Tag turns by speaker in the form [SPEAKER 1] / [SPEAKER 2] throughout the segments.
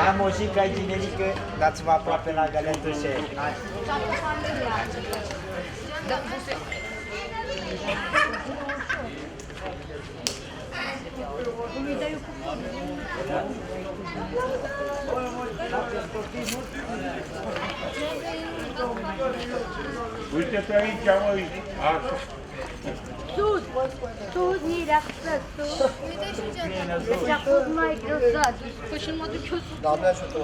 [SPEAKER 1] Am o jică generică, dați-vă aproape la galetușe.
[SPEAKER 2] Uite-te aici, măi, așa.
[SPEAKER 3] Sus, sus, Mirea, sus. Deci a fost mai grăsat. Păi și nu mă duc eu sus.
[SPEAKER 4] Doamne ajută.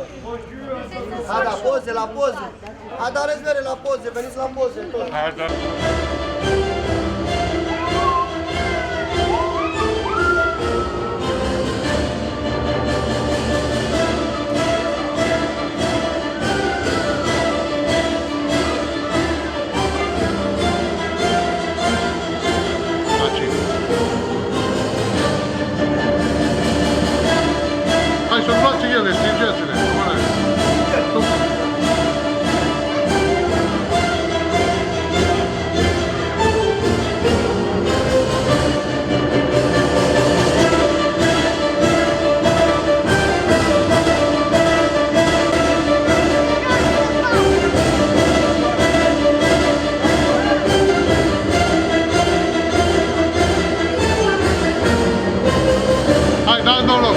[SPEAKER 4] Hai la poze, la poze. Hai da rezvere la poze, veniți la poze tot.
[SPEAKER 2] Hai, da.
[SPEAKER 5] Hai să-mi place ele, stingeți-le. Hai, da-mi loc.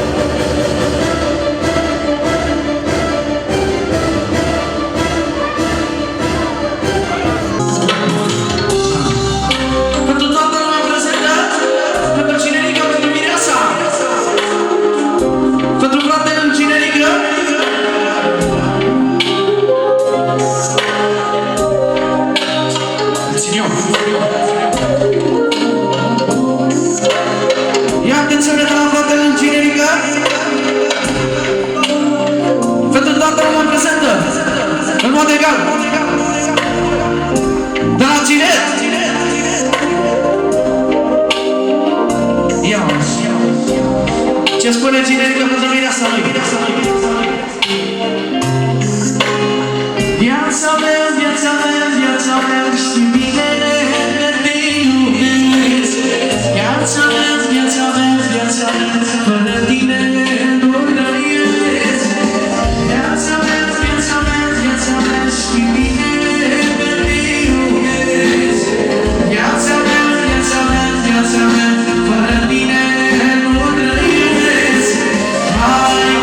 [SPEAKER 6] În mod egal. De la Ginet. Ia ce spune Ginerică pentru mireasa lui? Viața mea, viața mea, viața mea, știi bine că te iubesc. Viața mea, viața mea, viața mea, fără tine nu trăiesc. Viața mea, viața mea, viața mea, știi bine că te iubesc. Viața mea, viața mea, viața mea, fără tine nu trăiesc. Hai,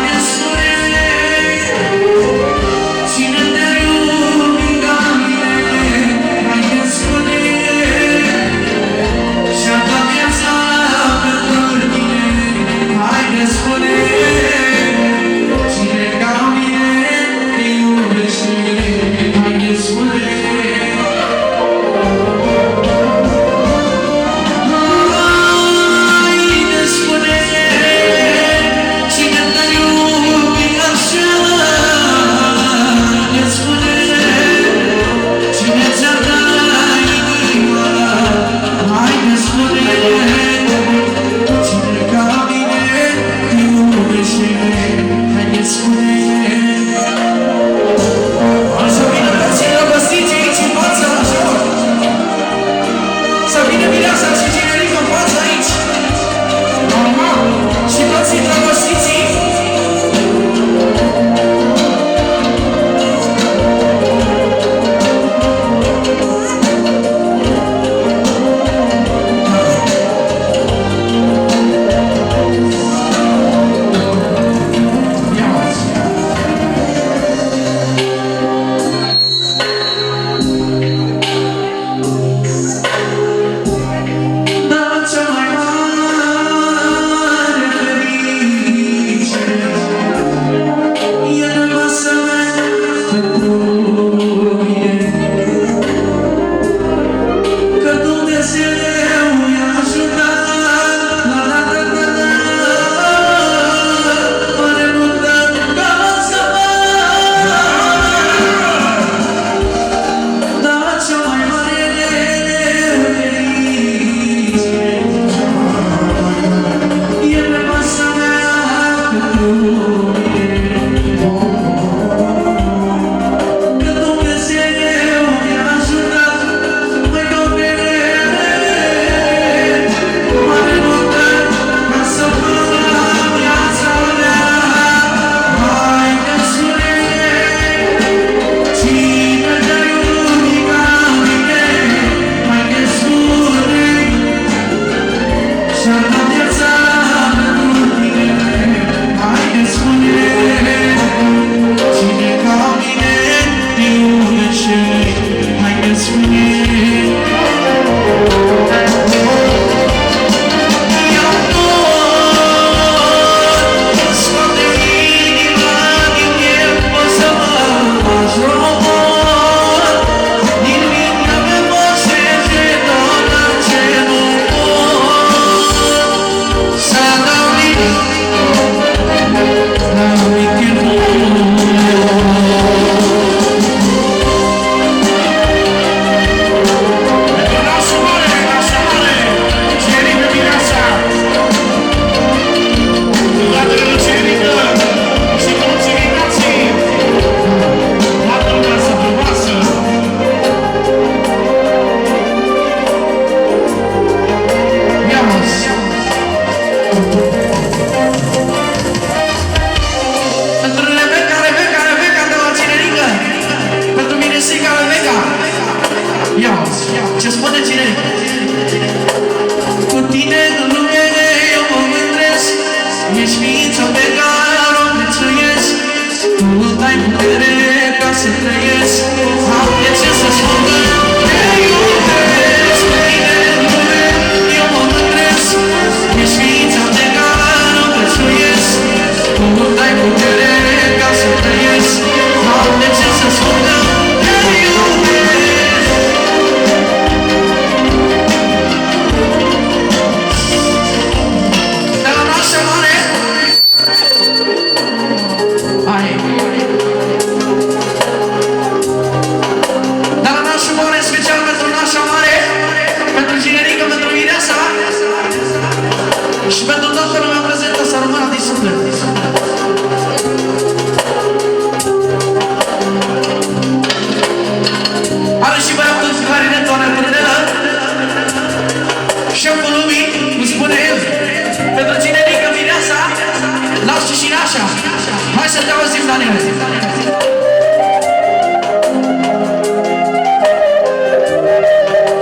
[SPEAKER 6] Hai să te auzim, Daniel.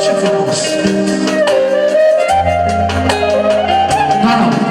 [SPEAKER 6] Ce frumos. Manu.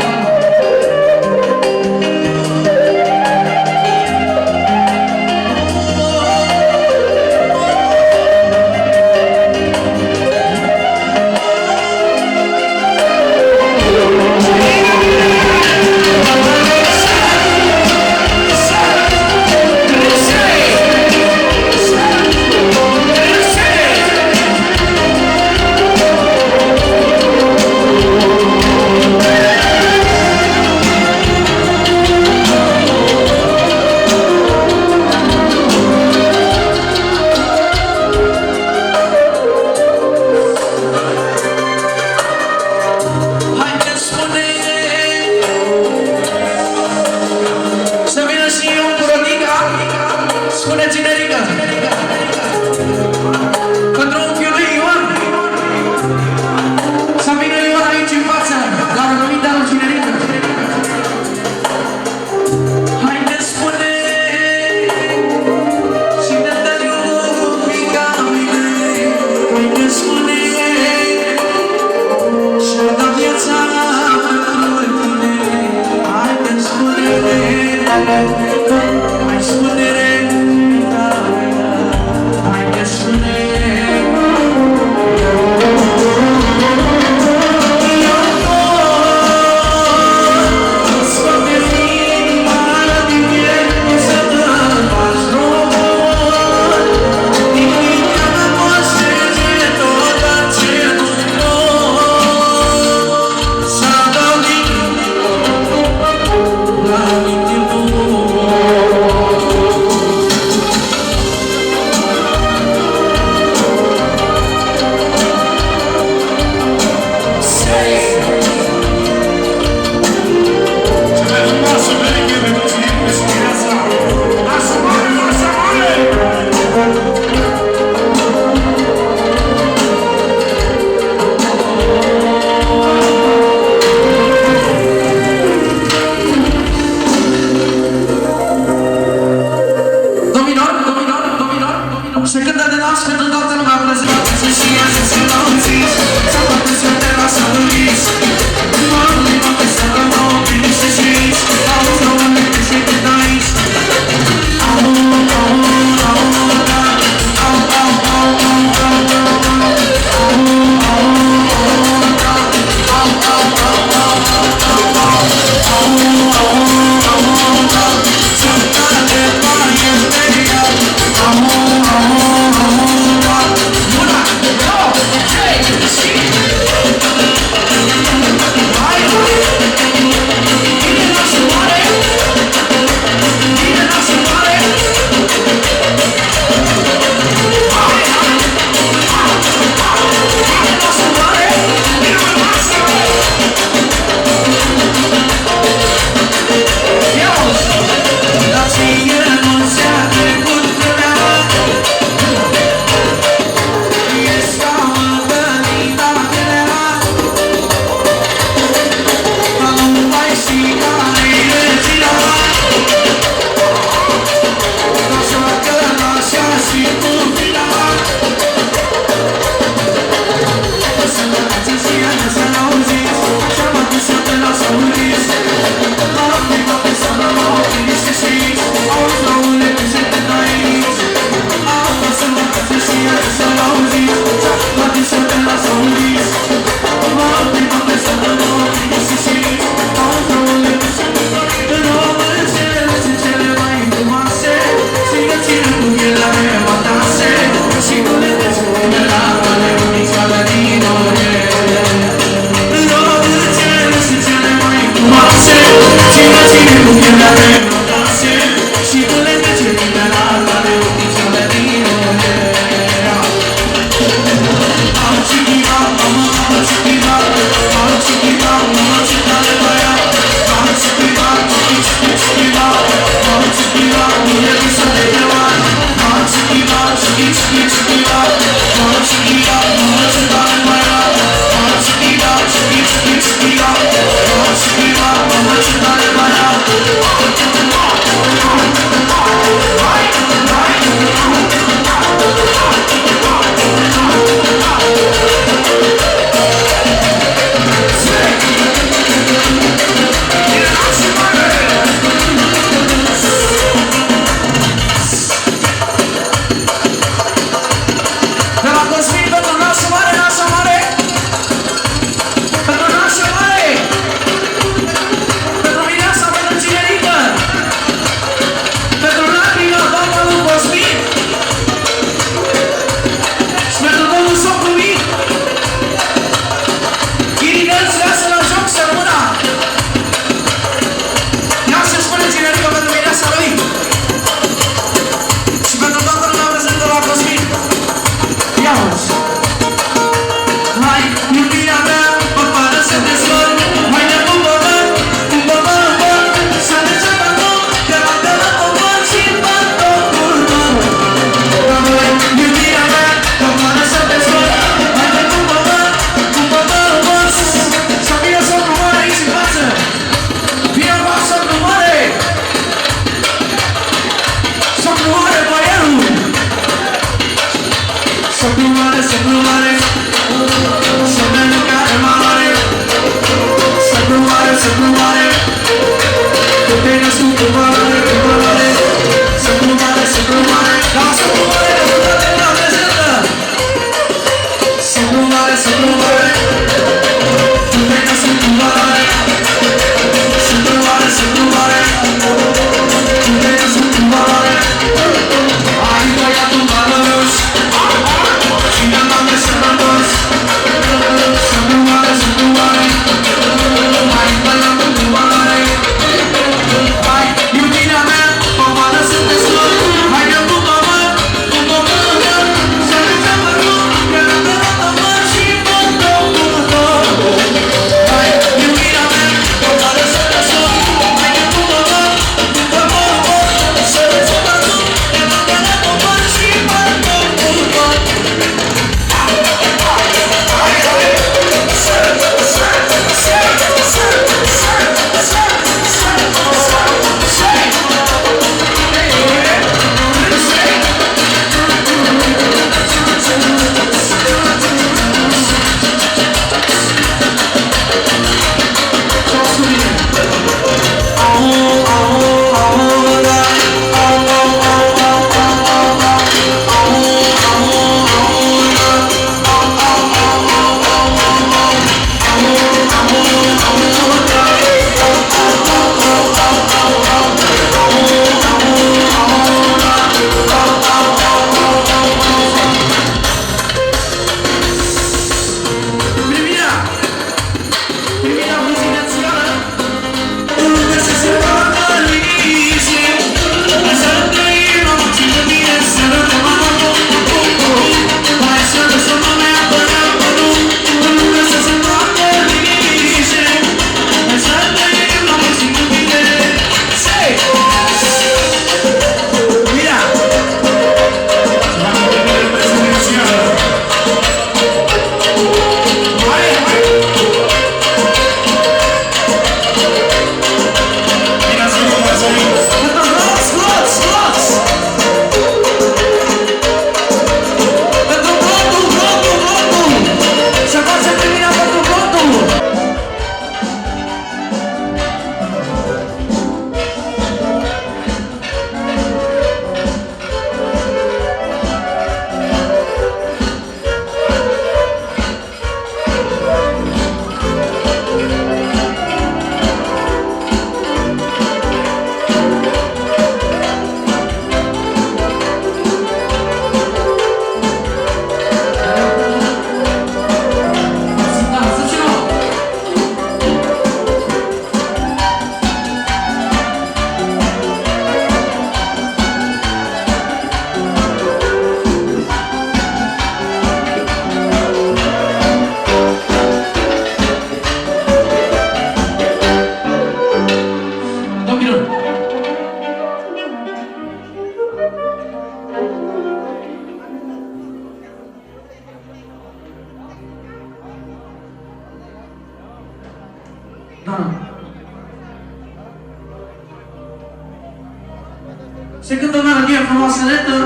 [SPEAKER 6] Se cântă o melodie frumoasă, lentă,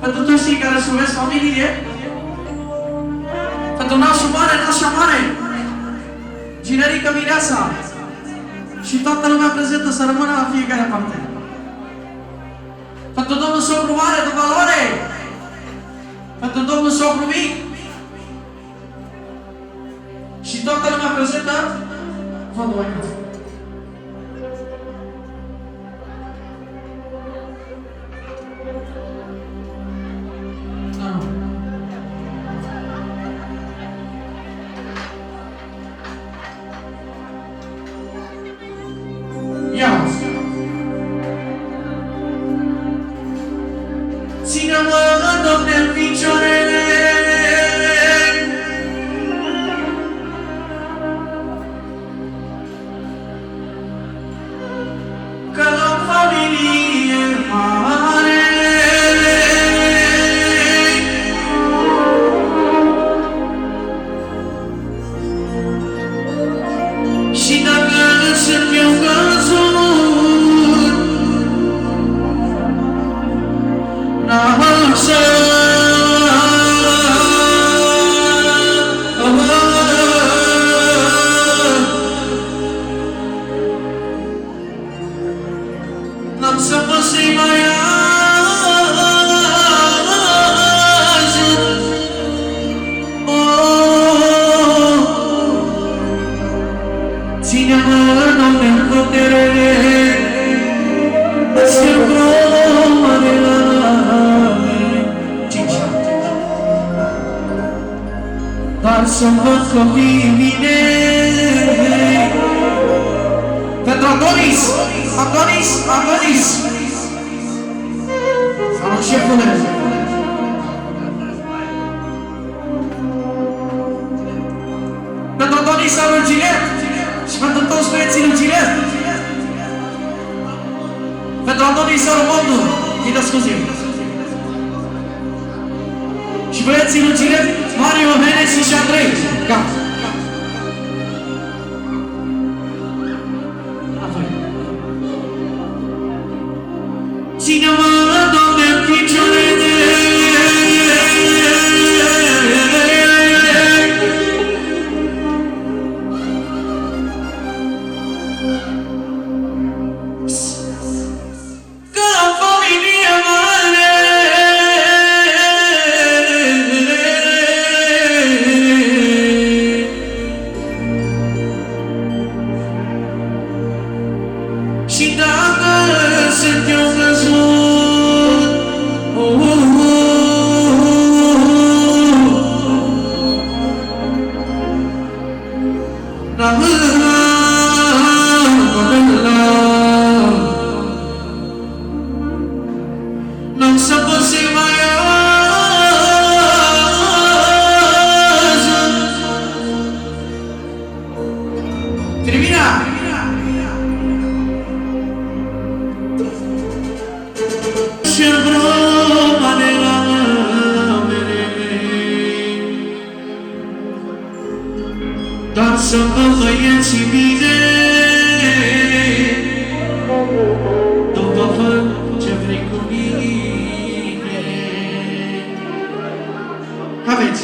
[SPEAKER 6] pentru toți cei care își iubesc familie, pentru nașul mare, nașa mare, Ginerica Mireasa și toată lumea prezentă să rămână la fiecare parte. Pentru domnul socru mare de valoare, pentru domnul socru mic și toată lumea prezentă, vă mai mult. Ține-mă, Doamne, în picioarele, că am familie mare. Și dacă sunt eu căzut, n-am să mă să-i mai ajut. Ține-mă, Doamne, în putere, să-mi promare la dar să-mi văd copiii mine. Pentru Adonis! Adonis! Adonis! Salut, șefule! Pentru Adonis lui Gilet și pentru toți băieții lui Gilet. Pentru Adonis lui Mondu, îi scuze. Și băieții lui Gilet, Mario, Henesi și Andrei. Gata. Ține-mă, Doamne, în picioarele, că am familie mare. Și dacă sunt eu căzut, n-am să pot să-i mai ajut. Termina! Și-l bromane la mele, dar să mă băieții bine, după fă ce vrei cu mine. Aveți!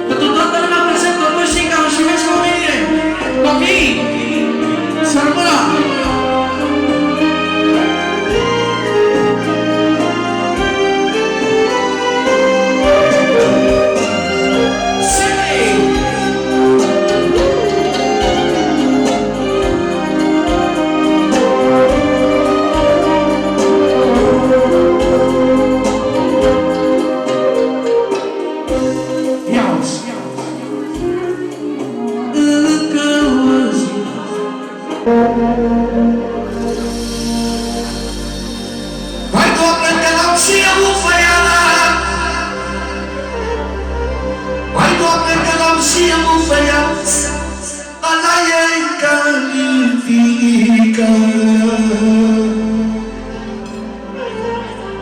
[SPEAKER 6] Pentru toată lumea prezentă, toți cei care își iubesc familie, copii, să rămână! Vai, Doamne, te laud și eu pe ea. Vai, Doamne, te laud și eu pe ea. Ala ei califică.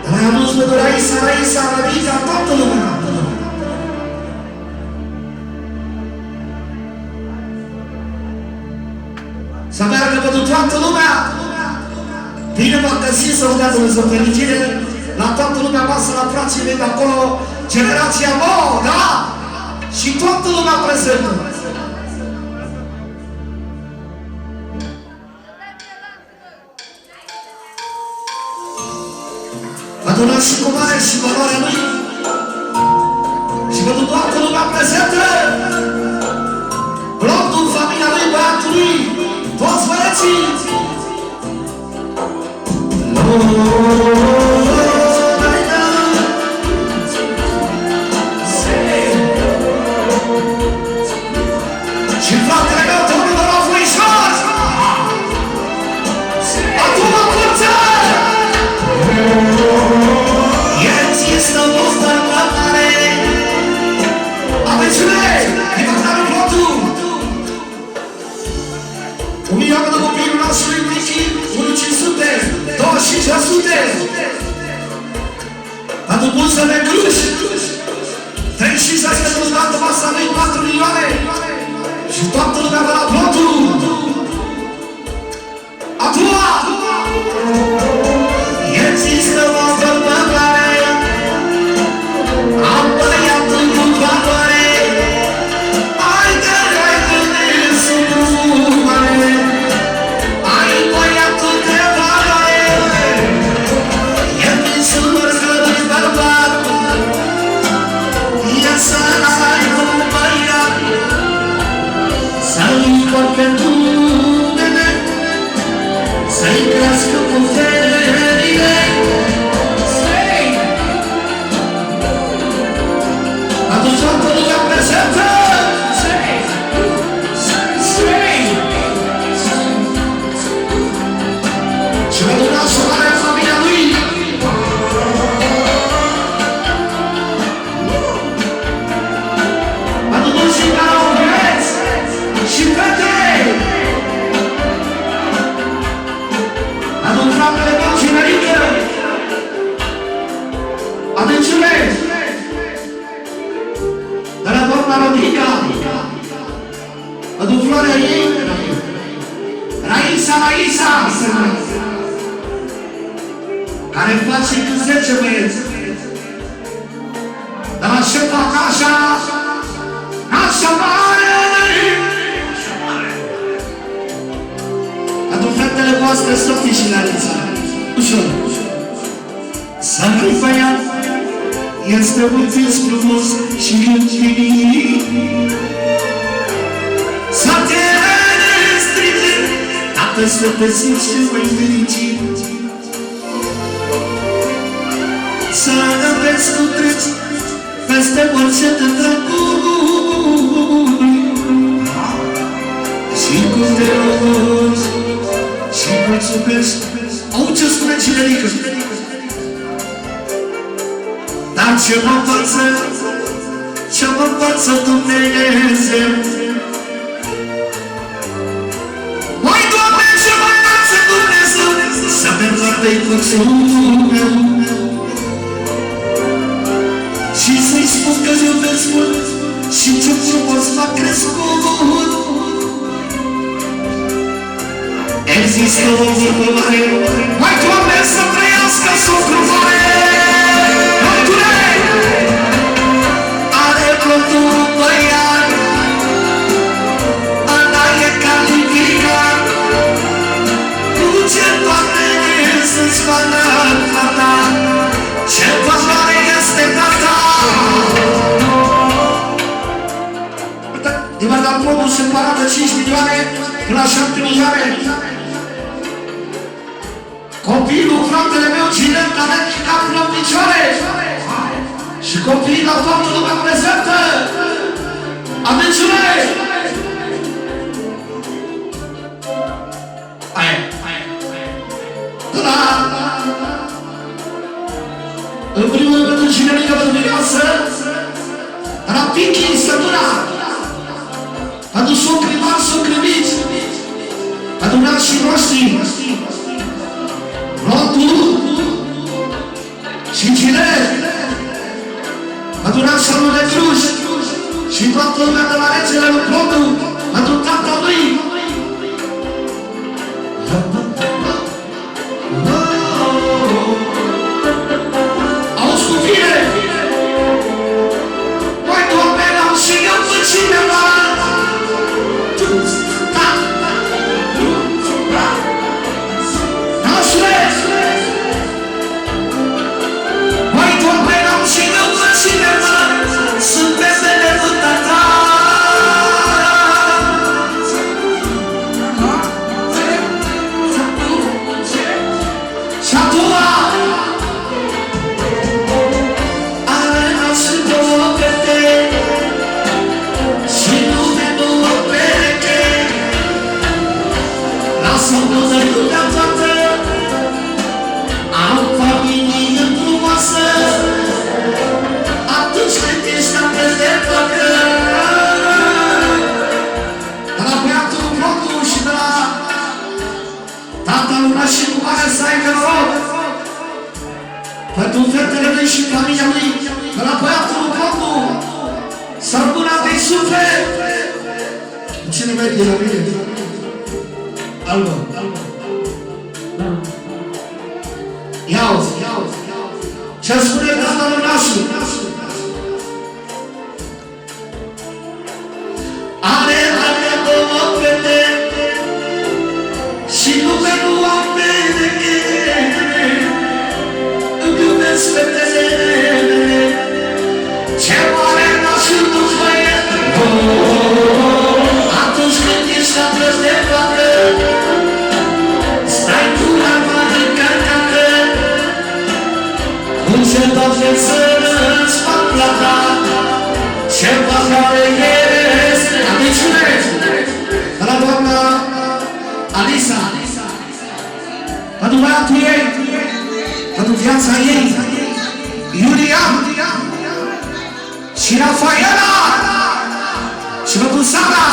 [SPEAKER 6] Dar ai adus pe Raisa, Raisa, Raisa, toată lumea. să meargă pentru toată lumea. Bine v-am găsit, să vă dea Dumnezeu fericire la toată lumea voastră, la frații mei de acolo, generația nouă, da? Și toată lumea prezentă. Adunați și cu mare și valoarea lui și pentru toată lumea prezentă, blondul, familia lui, băiatul lui, toți băieții. Și fratele meu, domnul ăla Fuișor, acum curță! Există o stăpânare. Aveți-le! Imaginați plotul! Unii oameni de copilul nașului Michi, 1.500, 25%. Pentru bursă de Cluj, 36 de rezultate, masa lui 4 milioane. Și toată lumea de la plotul. A doua! Există o stăpânare. Am băiatul cu valoare. Ai de nesumare. Ai băiatul de valoare. E visul oricărui bărbat. E să ai un băiat. Să-i pot pentru mine. Să-i crească puterile. Atunci toată lumea prezentă. Și pentru nașul familia lui. Pentru toți cei care au băieți și fete. Pentru fratele meu și Nerică. Adânciule. De la doamna Rodica, pentru floarea ei, Raisa, care face cu 10 băieți. De la șefa Nașa Mare, pentru fetele voastre, Sofie și Larisa. Ușor. Să nu-i băiat, este un vis frumos și infinit. Să te strige, dacă să te simți cel mai fericit. Să înveți cum treci peste orice te drăgui. Și cum te rogi și mulțumești. Auzi ce spune Cinerică. Dar ce mă învăță Dumnezeu? Măi, Doamne, ce mă învăță Dumnezeu? Să merg la tăicuțul meu și să-i spun că-l iubesc mult și ce frumos m-a crescut. Există o vorbă mare, măi, Doamne, să trăiască socru mare! Are plotul băiat, ăla e calificat. Cu ce Doamne să-ți facă tata, ce valoare este tata. Din partea plomul separat de 5 milioane până la 7 milioane. Copilul, fratele meu, cine care capul în picioare. Și copiii la toată lumea prezentă. Atențiune! În primul rând pentru Cinerică Dumneavoastră, Rapichi, Sătura, pentru socrii mari, socrii mici, pentru nașii noștri, Rotul și Cine, pentru nașa lui de Cluj și toată lumea de la regele lui Rotul, pentru tata lui, și familia lui, de la băiatul Bobu, Sărbuna de suflet. Cine merge la mine? Albă. Ia-uzi. Ce spune tatălui nostru? Are două fete și nume nu am pereche. Îmi iubesc fetele, ce mare nasul după el. Atunci când ești atât de fată, stai cu arma încărcată, încetată să-ți fac plata, ceva care este. Atențiune! La doamna Alisa, pentru băiatul ei, pentru viața ei, Iulia și Rafaela și pentru Sara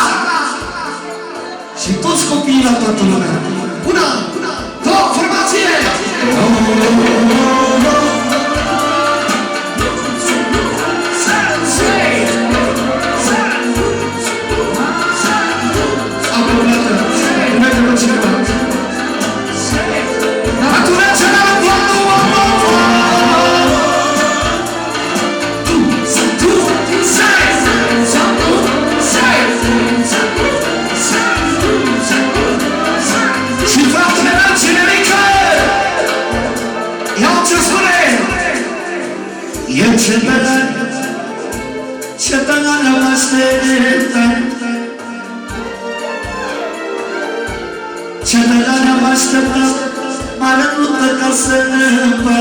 [SPEAKER 6] și toți copiii la toată lumea. Una, două, formație! Ce tăgana mă așteptă, ce tăgana mă așteptă, mă arătă ca să năpă.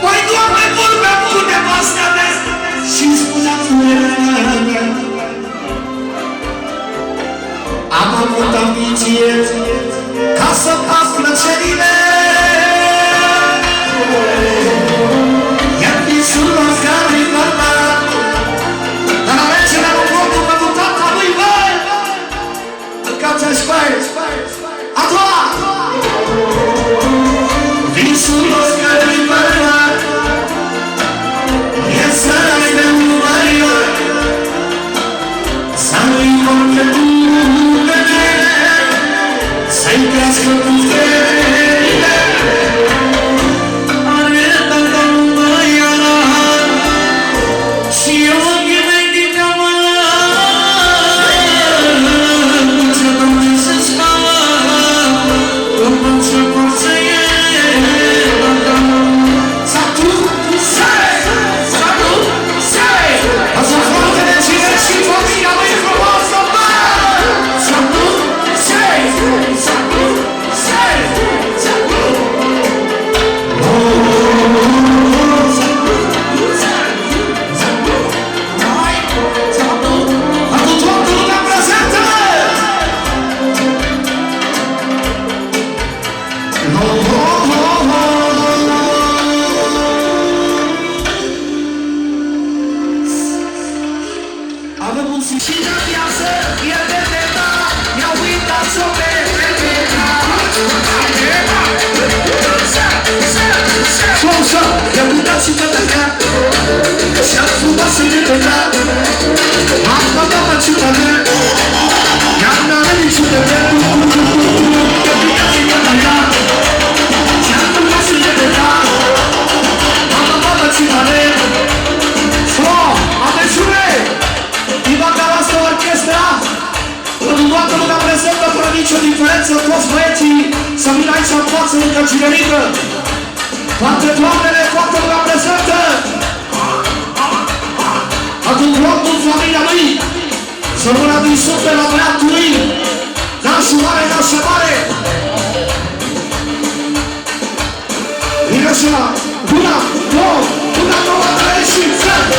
[SPEAKER 6] Păi, Doamne, vorbea cu nevastea mea și-mi spunea mea. Am avut ambiție ca să fac plăcerile, iar visul la care-i bărbat, dar alegerea lui Bobu pentru tata lui, bă! Încați-și băi! A doua! Visul la care-i bărbat, e să aibă un mariot, să-i vorbe numele, să-i crească puterile. Toate doamnele, toată lumea prezentă! Acum Bobu, familia lui, să mâna din suflet la băiatul lui, nașul mare, nașul mare! Vine așa, una, două, trei și țări!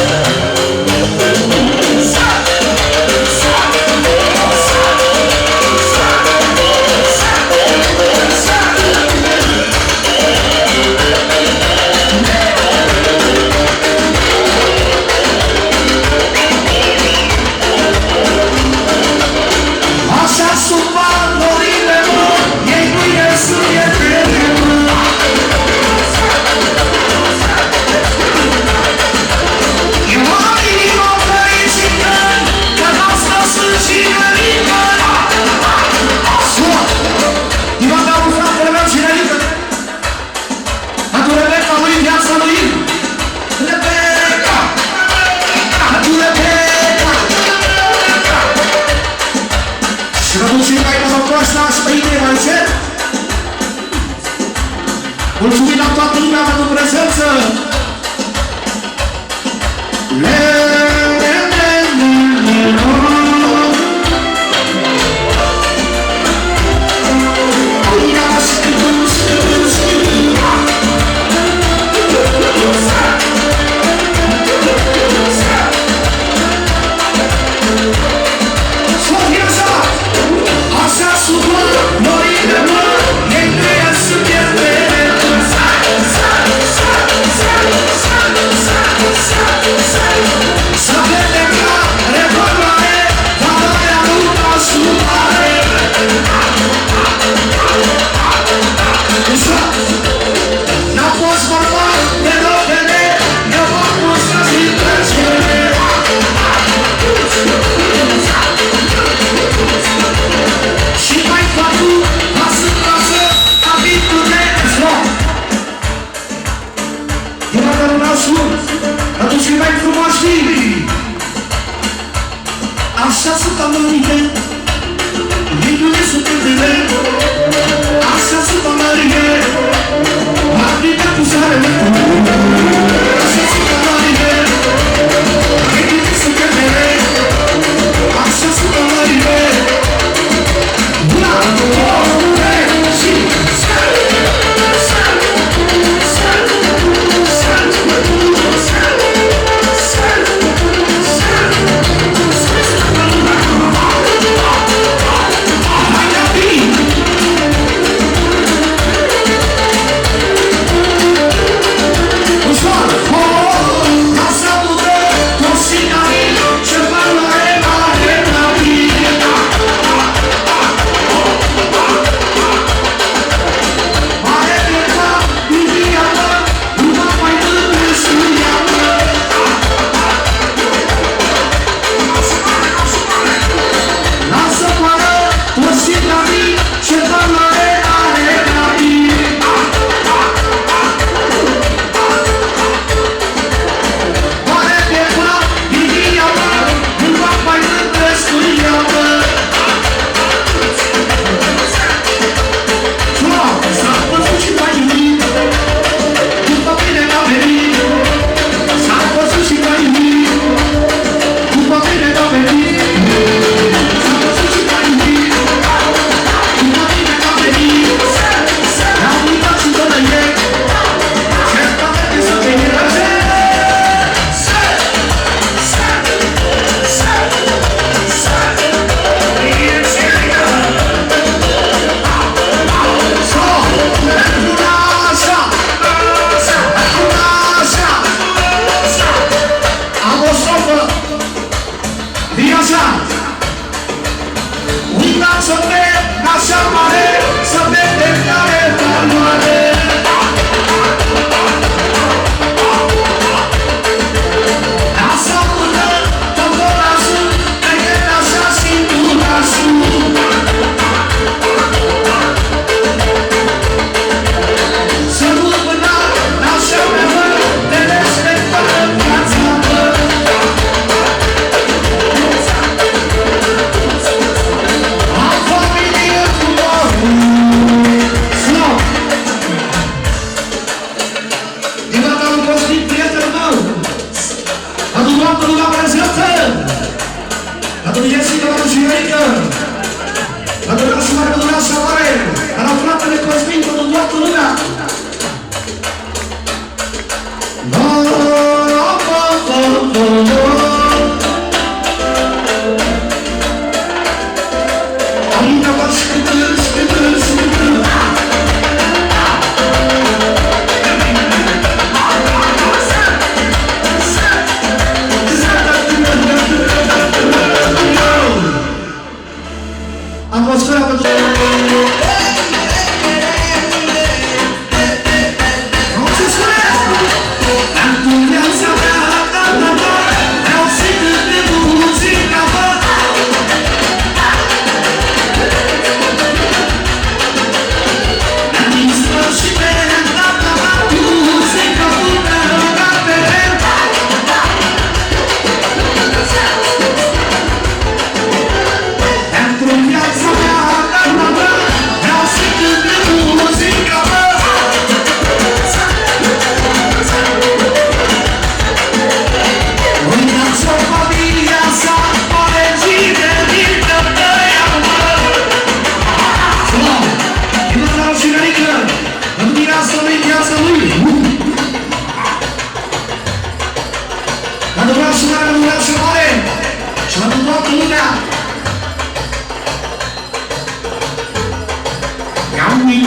[SPEAKER 6] Așa sunt valorile lor, ei nu ies în ele. Așa sunt amărite, minune sunt cântele, așa sunt amărite, aprinde cu soarele, așa sunt amărite, minune sunt cântele, așa sunt amărite, una, două, trei și One,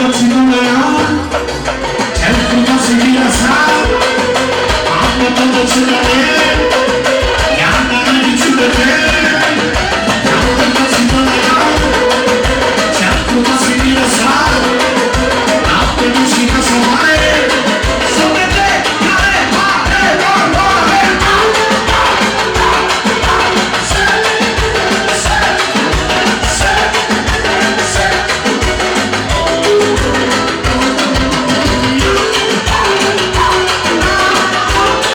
[SPEAKER 6] toți lumea cel frumos e viața am tot ce